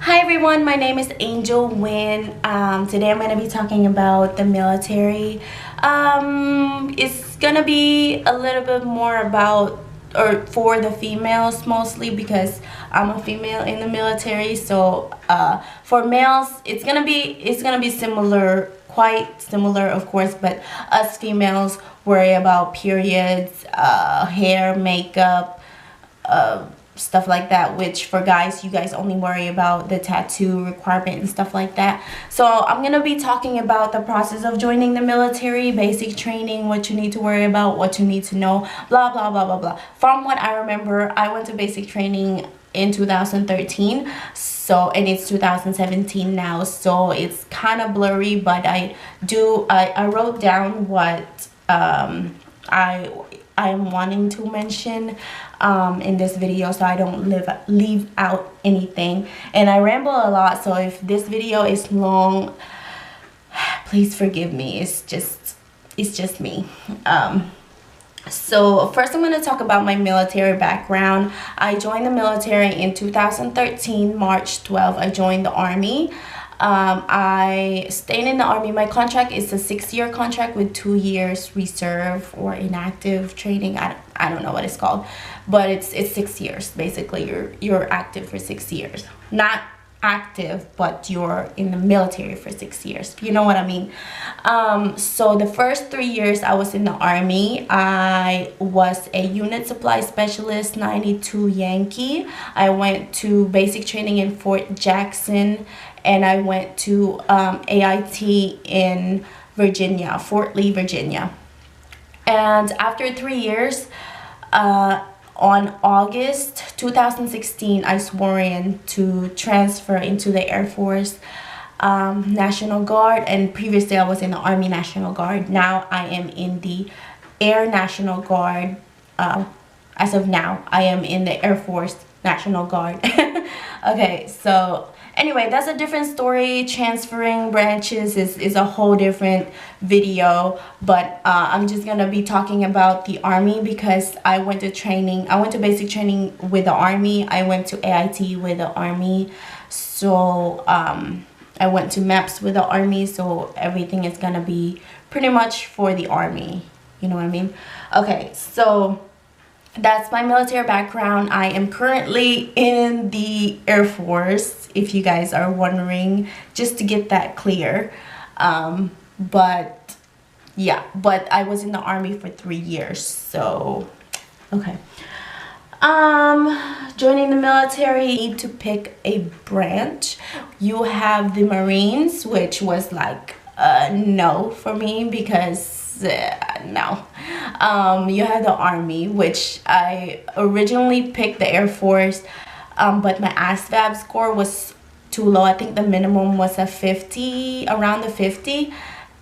Hi everyone, my name is Angel Wynn. Today I'm going to be talking about the military. It's going to be a little bit more about or for the females mostly because I'm a female in the military. So for males, it's gonna be similar, quite similar of course, but us females worry about periods, hair, makeup, stuff like that, which for guys, you guys only worry about the tattoo requirement and stuff like that. So I'm gonna be talking about the process of joining the military, basic training, what you need to worry about, what you need to know, blah blah blah blah blah. From what I remember, I went to basic training in 2013, so and it's 2017 now, so it's kind of blurry, but I wrote down what I'm wanting to mention in this video, so I don't leave out anything. And I ramble a lot, so if this video is long, please forgive me. It's just me. So first I'm going to talk about my military background. I joined the military in 2013, March 12. I joined the Army. I stayed in the Army. My contract is a 6-year contract with 2 years reserve or inactive training. I don't know what it's called, but it's 6 years. Basically, you're active for 6 years. Not active, but you're in the military for 6 years. You know what I mean? So the first 3 years I was in the Army, I was a unit supply specialist, 92 Yankee. I went to basic training in Fort Jackson, and I went to AIT in Virginia, Fort Lee, Virginia. And after 3 years, on August 2016, I swore in to transfer into the Air Force National Guard, and previously I was in the Army National Guard. Now I am in the Air National Guard. As of now, I am in the Air Force National Guard. Okay, so anyway, that's a different story. Transferring branches is a whole different video, but I'm just gonna be talking about the Army because I went to basic training with the Army. I went to AIT with the Army, so I went to MEPS with the Army, so everything is gonna be pretty much for the Army, you know what I mean? Okay, so that's my military background. I am currently in the Air Force, if you guys are wondering, just to get that clear. But yeah, but I was in the Army for 3 years, so okay. Joining the military, you need to pick a branch. You have the Marines, which was like no for me because no. You have the Army, which I originally picked the Air Force, but my ASVAB score was too low. I think the minimum was a 50, around the 50,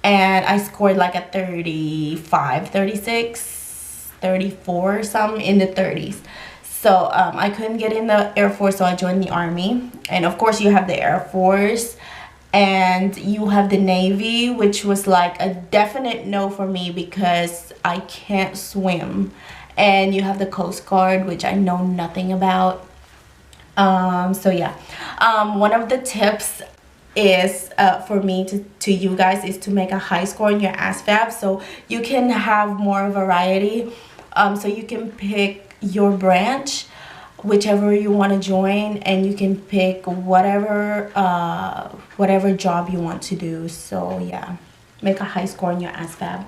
and I scored like a 35, 36, 34, something in the 30s. So I couldn't get in the Air Force, so I joined the Army. And of course you have the Air Force, and you have the Navy, which was like a definite no for me because I can't swim. And you have the Coast Guard, which I know nothing about. So yeah, one of the tips is for me to you guys is to make a high score in your ASVAB so you can have more variety. So you can pick your branch, whichever you want to join, and you can pick whatever job you want to do. So yeah, make a high score in your ASVAB.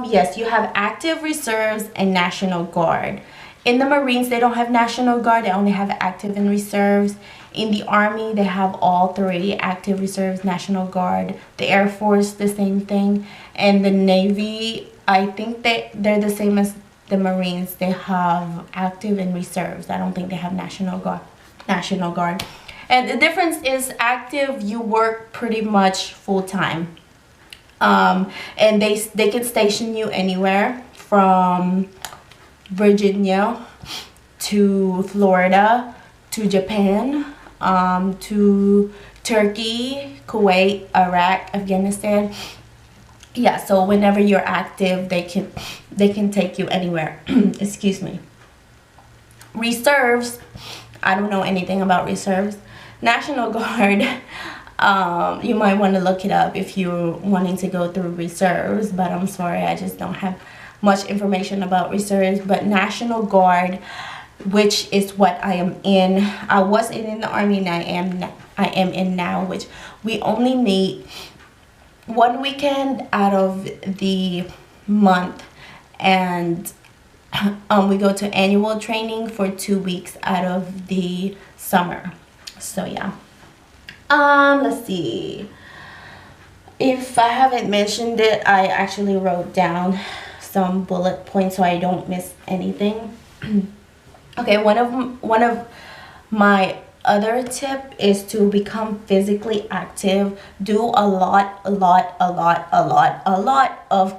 Yes, you have active, reserves, and National Guard. In the Marines, they don't have National Guard, they only have active and reserves. In the Army, they have all three, active, reserves, National Guard. The Air Force, the same thing. And the Navy, I think they're the same as the Marines. They have active and reserves. I don't think they have National Guard. And the difference is active, you work pretty much full-time. And they can station you anywhere from Virginia to Florida to Japan, to Turkey, Kuwait, Iraq, Afghanistan. Yeah, so whenever you're active, they can take you anywhere. Excuse me. Reserves, I don't know anything about reserves. National Guard, you might want to look it up if you're wanting to go through reserves, but I'm sorry, I just don't have much information about reserves. But National Guard, which is what I am in, I was in the Army, and I am in now, which we only meet one weekend out of the month, and we go to annual training for 2 weeks out of the summer. So yeah. Let's see. If I haven't mentioned it, I actually wrote down some bullet points so I don't miss anything. Okay, one of my other tip is to become physically active. Do a lot of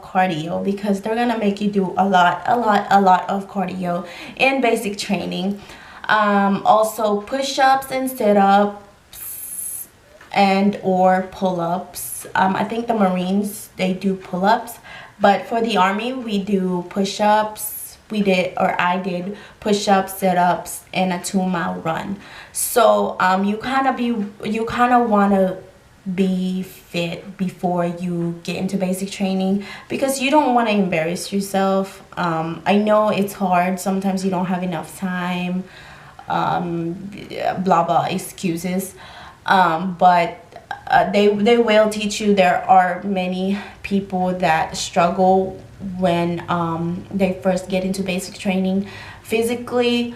cardio, because they're gonna make you do a lot of cardio in basic training. Also push-ups and sit-ups and or pull-ups. I think the Marines, they do pull-ups, but for the Army we do push-ups. I did push-ups, sit-ups, and a 2-mile run. So you kind of want to be fit before you get into basic training, because you don't want to embarrass yourself. I know it's hard, sometimes you don't have enough time, blah blah excuses, but they will teach you. There are many people that struggle when they first get into basic training physically,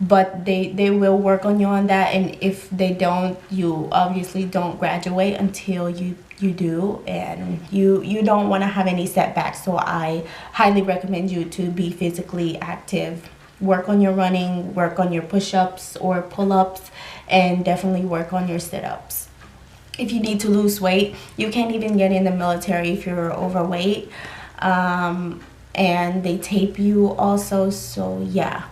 but they will work on you on that, and if they don't, you obviously don't graduate until you do, and you don't want to have any setbacks. So I highly recommend you to be physically active. Work on your running, work on your push-ups or pull-ups, and definitely work on your sit-ups. If you need to lose weight, you can't even get in the military if you're overweight, and they tape you also. So yeah.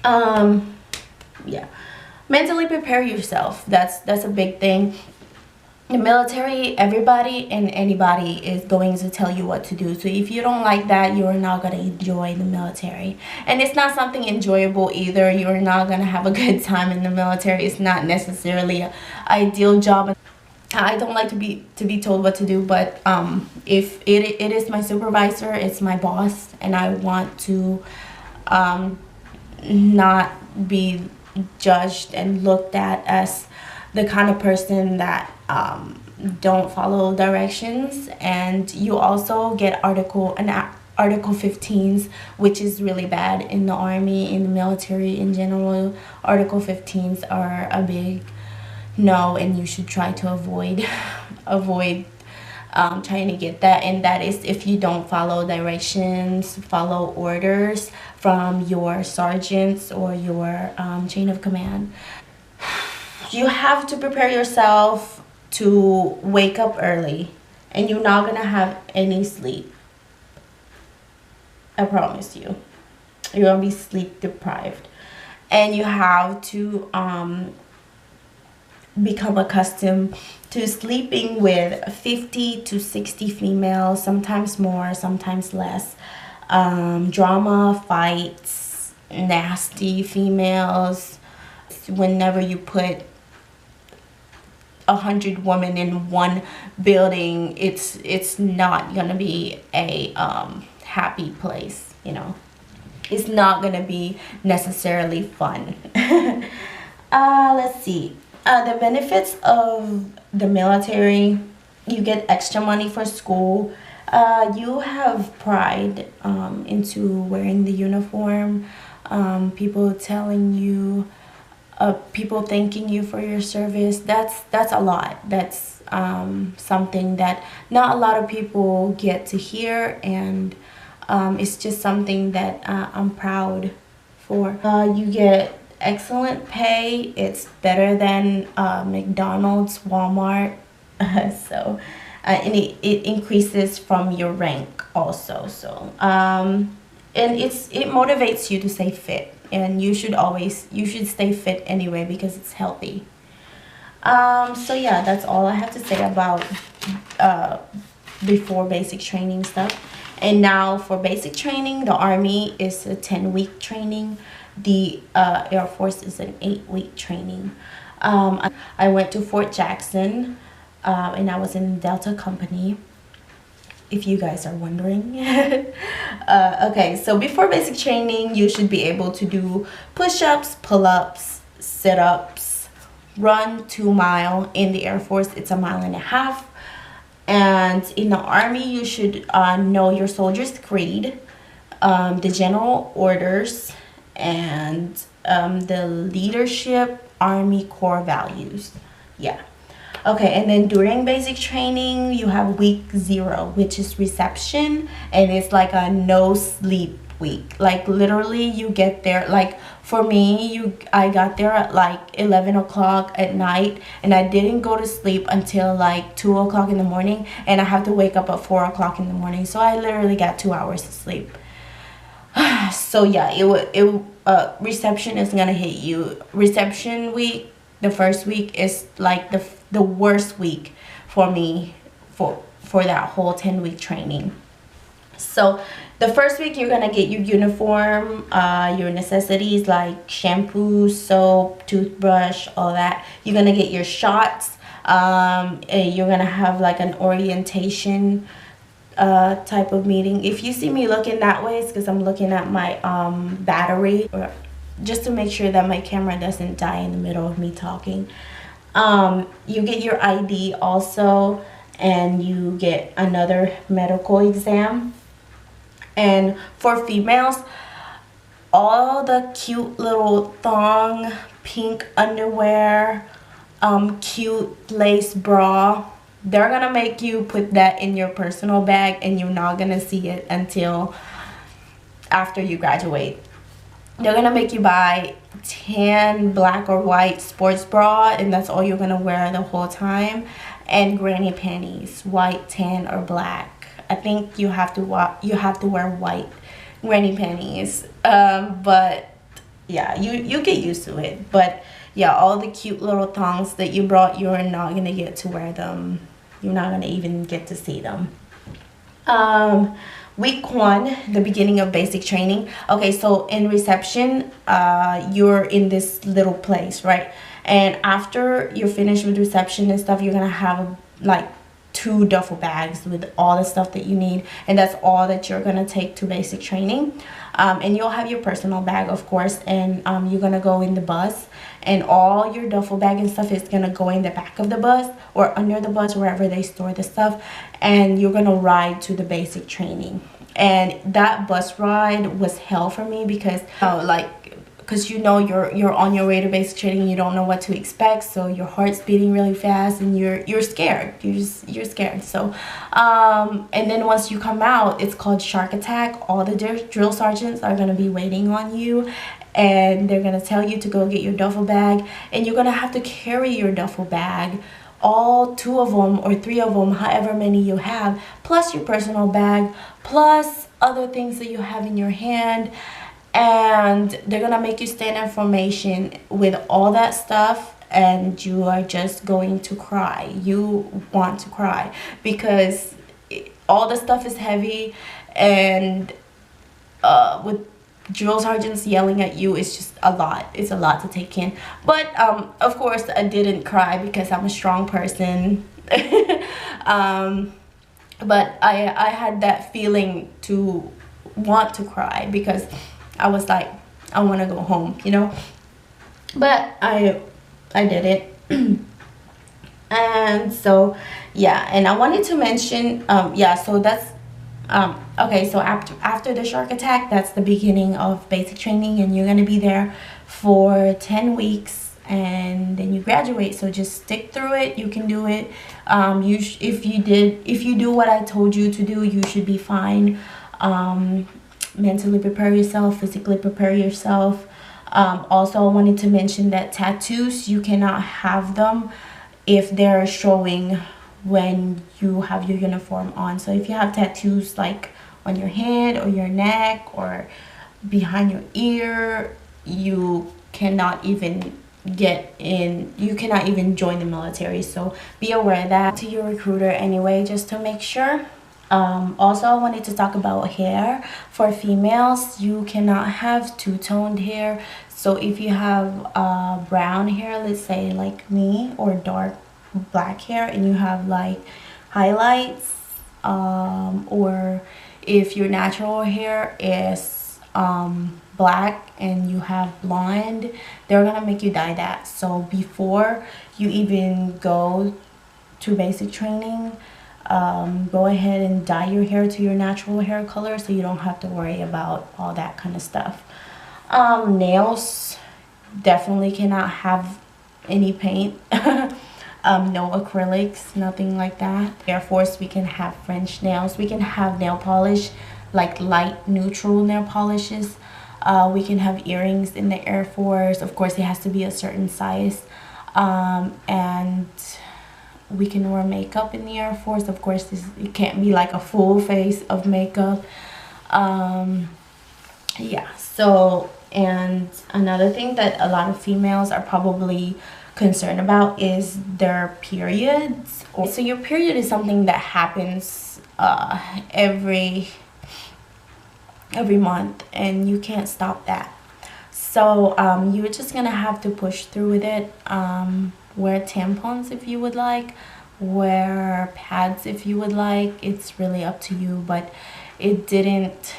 Yeah, mentally prepare yourself. That's a big thing. The military, everybody and anybody is going to tell you what to do. So if you don't like that, you're not going to enjoy the military. And it's not something enjoyable either. You're not going to have a good time in the military. It's not necessarily an ideal job. I don't like to be told what to do, but if it is my supervisor, it's my boss, and I want to not be judged and looked at as the kind of person that don't follow directions. And you also get Article 15s, which is really bad in the Army, in the military in general. Article 15s are a big no, and you should try to avoid trying to get that. And that is if you don't follow directions, follow orders from your sergeants or your chain of command. You have to prepare yourself to wake up early, and you're not gonna have any sleep. I promise you, you're gonna be sleep deprived, and you have to become accustomed to sleeping with 50 to 60 females, sometimes more, sometimes less. Drama, fights, nasty females. Whenever you put 100 women in one building, it's not gonna be a happy place, you know. It's not gonna be necessarily fun. Let's see. The benefits of the military: you get extra money for school. You have pride into wearing the uniform. People telling you, people thanking you for your service. That's a lot. That's something that not a lot of people get to hear, and it's just something that I'm proud for. You get excellent pay. It's better than McDonald's, Walmart. So and it increases from your rank also. So and it motivates you to stay fit, and you should stay fit anyway, because it's healthy. So yeah, that's all I have to say about before basic training stuff. And now for basic training, the Army is a 10-week training. The Air Force is an 8-week training. I went to Fort Jackson, and I was in Delta Company, if you guys are wondering. Okay, so before basic training, you should be able to do push-ups, pull-ups, sit-ups, run 2 mile. In the Air Force, it's 1.5 miles. And in the Army, you should know your soldier's creed, the general orders, and the leadership Army core values. Yeah. Okay, and then during basic training, you have week 0, which is reception, and it's like a no sleep week. Like literally you get there, like for me, I got there at like 11 o'clock at night, and I didn't go to sleep until like 2 o'clock in the morning, and I have to wake up at 4 o'clock in the morning. So I literally got 2 hours of sleep. So yeah, reception is gonna hit you. Reception week, the first week is like the worst week for me for that whole 10-week training. So the first week you're gonna get your uniform, your necessities like shampoo, soap, toothbrush, all that. You're gonna get your shots. You're gonna have like an orientation type of meeting. If you see me looking that way, it's because I'm looking at my battery, just to make sure that my camera doesn't die in the middle of me talking. You get your ID also, and you get another medical exam. And for females, all the cute little thong, pink underwear, cute lace bra, they're gonna make you put that in your personal bag, and you're not gonna see it until after you graduate. They're gonna make you buy tan, black or white sports bra, and that's all you're gonna wear the whole time, and granny panties, white, tan or black. I think you have to wear white granny panties, but yeah, you get used to it. But yeah, all the cute little thongs that you brought, you're not gonna get to wear them. You're not gonna even get to see them. Week 1, the beginning of basic training. Okay, so in reception, you're in this little place, right? And after you're finished with reception and stuff, you're gonna have like 2 duffel bags with all the stuff that you need, and that's all that you're gonna take to basic training. And you'll have your personal bag, of course, and you're gonna go in the bus, and all your duffel bag and stuff is gonna go in the back of the bus or under the bus, wherever they store the stuff, and you're gonna ride to the basic training. And that bus ride was hell for me because you're on your way to basic training, you don't know what to expect, so your heart's beating really fast, and you're scared. You're scared. So and then once you come out, it's called shark attack. All the drill sergeants are going to be waiting on you, and they're going to tell you to go get your duffel bag, and you're going to have to carry your duffel bag, all 2 of them or 3 of them, however many you have, plus your personal bag, plus other things that you have in your hand. And they're gonna make you stand in formation with all that stuff, and you are just going to cry. You want to cry because all the stuff is heavy, and with drill sergeants yelling at you, it's just a lot. It's a lot to take in. But of course I didn't cry because I'm a strong person. But I had that feeling to want to cry because I was like, I want to go home, you know. But I did it. And so yeah, and I wanted to mention yeah, so that's okay, so after the shark attack, that's the beginning of basic training, and you're gonna be there for 10 weeks, and then you graduate. So just stick through it. You can do it. If you do what I told you to do, you should be fine. Mentally prepare yourself, physically prepare yourself. Also, I wanted to mention that tattoos, you cannot have them if they're showing when you have your uniform on. So if you have tattoos like on your head or your neck or behind your ear, you cannot even join the military. So be aware of that. To your recruiter anyway, just to make sure. Also, I wanted to talk about hair. For females, you cannot have two-toned hair. So if you have brown hair, let's say like me, or dark black hair, and you have like highlights, or if your natural hair is black and you have blonde, they're gonna make you dye that. So before you even go to basic training, go ahead and dye your hair to your natural hair color, so you don't have to worry about all that kind of stuff. Nails definitely cannot have any paint. No acrylics, nothing like that. Airforce, we can have French nails. We can have nail polish, like light neutral nail polishes. We can have earrings in the Airforce. Of course, it has to be a certain size. And we can wear makeup in the Airforce. Of course, it can't be like a full face of makeup. Yeah, so, and another thing that a lot of females are probably concerned about is their periods. So your period is something that happens every month, and you can't stop that. So you're just gonna have to push through with it. Wear tampons if you would like, wear pads if you would like. It's really up to you, but it didn't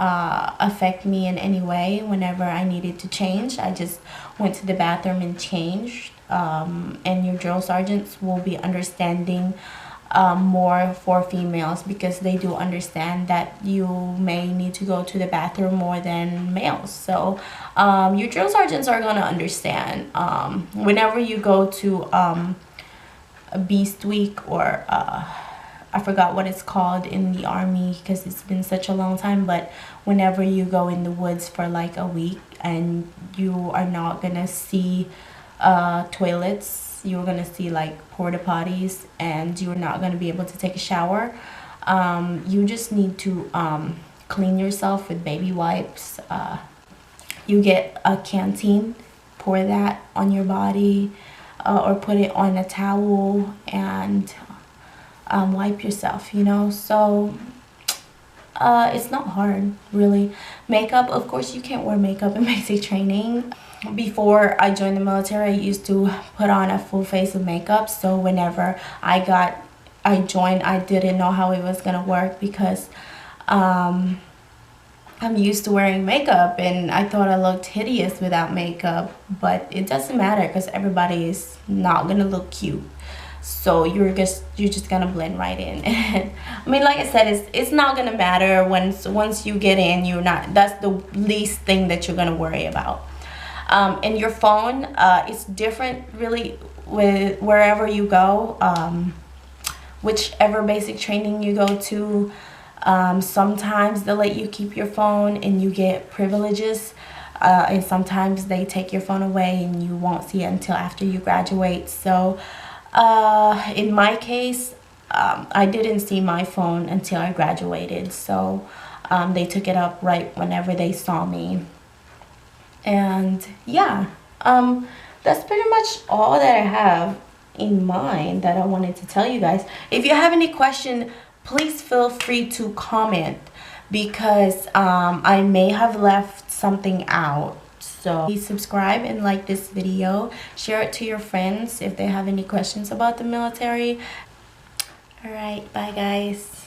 affect me in any way. Whenever I needed to change, I just went to the bathroom and changed. And your drill sergeants will be understanding more for females, because they do understand that you may need to go to the bathroom more than males. So your drill sergeants are going to understand whenever you go to a Beast Week, or I forgot what it's called in the Army because it's been such a long time, but whenever you go in the woods for like a week and you are not gonna see toilets, you're gonna see like porta potties, and you're not gonna be able to take a shower, you just need to clean yourself with baby wipes. You get a canteen, pour that on your body, or put it on a towel and wipe yourself, you know. So it's not hard, really. Makeup, of course, you can't wear makeup in basic training. Before I joined the military, I used to put on a full face of makeup. So whenever I joined, I didn't know how it was gonna work, because I'm used to wearing makeup, and I thought I looked hideous without makeup. But it doesn't matter, because everybody is not gonna look cute. So you're just gonna blend right in. I mean, like I said, it's not gonna matter once you get in. That's the least thing that you're gonna worry about. And your phone, it's different really with wherever you go, whichever basic training you go to. Sometimes they'll let you keep your phone and you get privileges, and sometimes they take your phone away and you won't see it until after you graduate. So in my case, I didn't see my phone until I graduated. So they took it up right whenever they saw me. And yeah, that's pretty much all that I have in mind that I wanted to tell you guys. If you have any question, please feel free to comment, because I may have left something out. So please subscribe and like this video. Share it to your friends if they have any questions about the military. All right, bye guys.